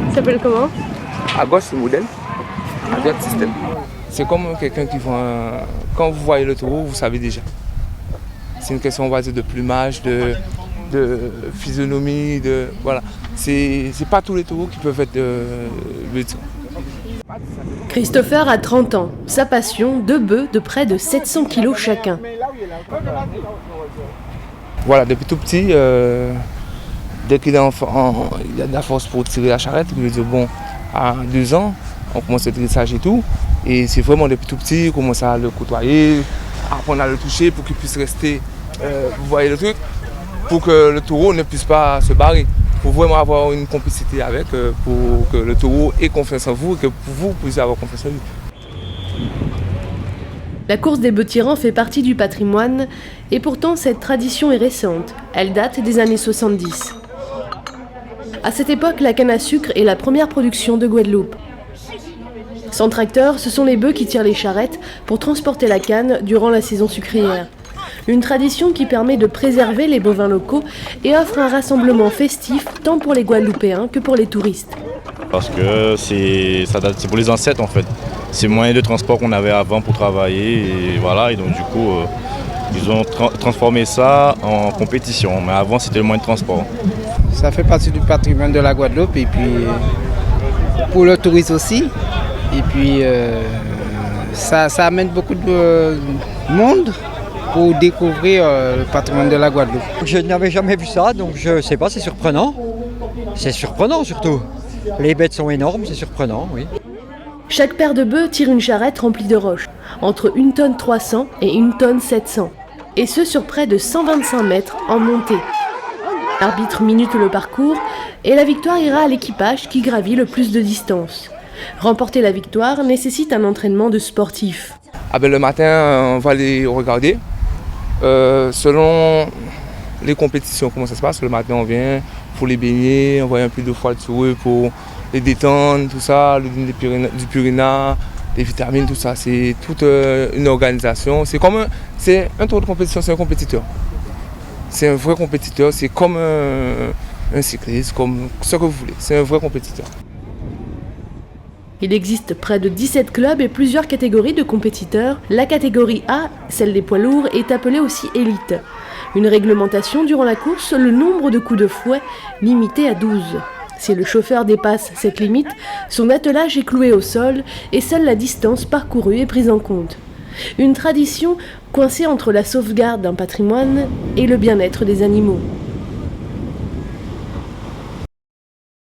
Ça s'appelle comment? À gauche, c'est modèle. À droite, système. C'est comme quelqu'un qui voit. Quand vous voyez le taureau, vous savez déjà. C'est une question, on va dire, de plumage, de physionomie, voilà. C'est pas tous les taureaux qui peuvent être le tir. Christopher a 30 ans. Sa passion, 2 bœufs de près de 700 kilos chacun. Voilà, depuis tout petit, dès qu'il est enfant, il a de la force pour tirer la charrette. Il veut dire, bon, à 2 ans, on commence le dressage et tout. Et c'est vraiment depuis tout petit, on commence à le côtoyer, apprendre à le toucher pour qu'il puisse rester, vous voyez le truc, pour que le taureau ne puisse pas se barrer. Pour vraiment avoir une complicité avec, pour que le taureau ait confiance en vous et que vous puissiez avoir confiance en lui. La course des bœufs tirants fait partie du patrimoine et pourtant cette tradition est récente. Elle date des années 70. À cette époque, la canne à sucre est la première production de Guadeloupe. Sans tracteur, ce sont les bœufs qui tirent les charrettes pour transporter la canne durant la saison sucrière. Une tradition qui permet de préserver les bovins locaux et offre un rassemblement festif tant pour les Guadeloupéens que pour les touristes. Parce que c'est pour les ancêtres en fait. C'est le moyen de transport qu'on avait avant pour travailler et voilà. Et donc du coup, ils ont transformé ça en compétition. Mais avant, c'était le moyen de transport. Ça fait partie du patrimoine de la Guadeloupe et puis pour le tourisme aussi. Et puis ça amène beaucoup de monde pour découvrir le patrimoine de la Guadeloupe. Je n'avais jamais vu ça, donc je ne sais pas, c'est surprenant. C'est surprenant surtout. Les bêtes sont énormes, c'est surprenant, oui. Chaque paire de bœufs tire une charrette remplie de roches, entre 1 tonne 300 et 1 tonne 700, et ce sur près de 125 mètres en montée. L'arbitre minute le parcours et la victoire ira à l'équipage qui gravit le plus de distance. Remporter la victoire nécessite un entraînement de sportif. Le matin, on va les regarder. Selon les compétitions, comment ça se passe, le matin on vient pour les baigner, envoyer un peu d'eau froide sur eux pour les détendre, tout ça, leur donner du purina, des vitamines, tout ça. C'est toute une organisation. C'est un tour de compétition, c'est un compétiteur. C'est un vrai compétiteur, c'est comme un cycliste, comme ce que vous voulez. C'est un vrai compétiteur. Il existe près de 17 clubs et plusieurs catégories de compétiteurs. La catégorie A, celle des poids lourds, est appelée aussi élite. Une réglementation durant la course, le nombre de coups de fouet limité à 12. Si le chauffeur dépasse cette limite, son attelage est cloué au sol et seule la distance parcourue est prise en compte. Une tradition coincée entre la sauvegarde d'un patrimoine et le bien-être des animaux.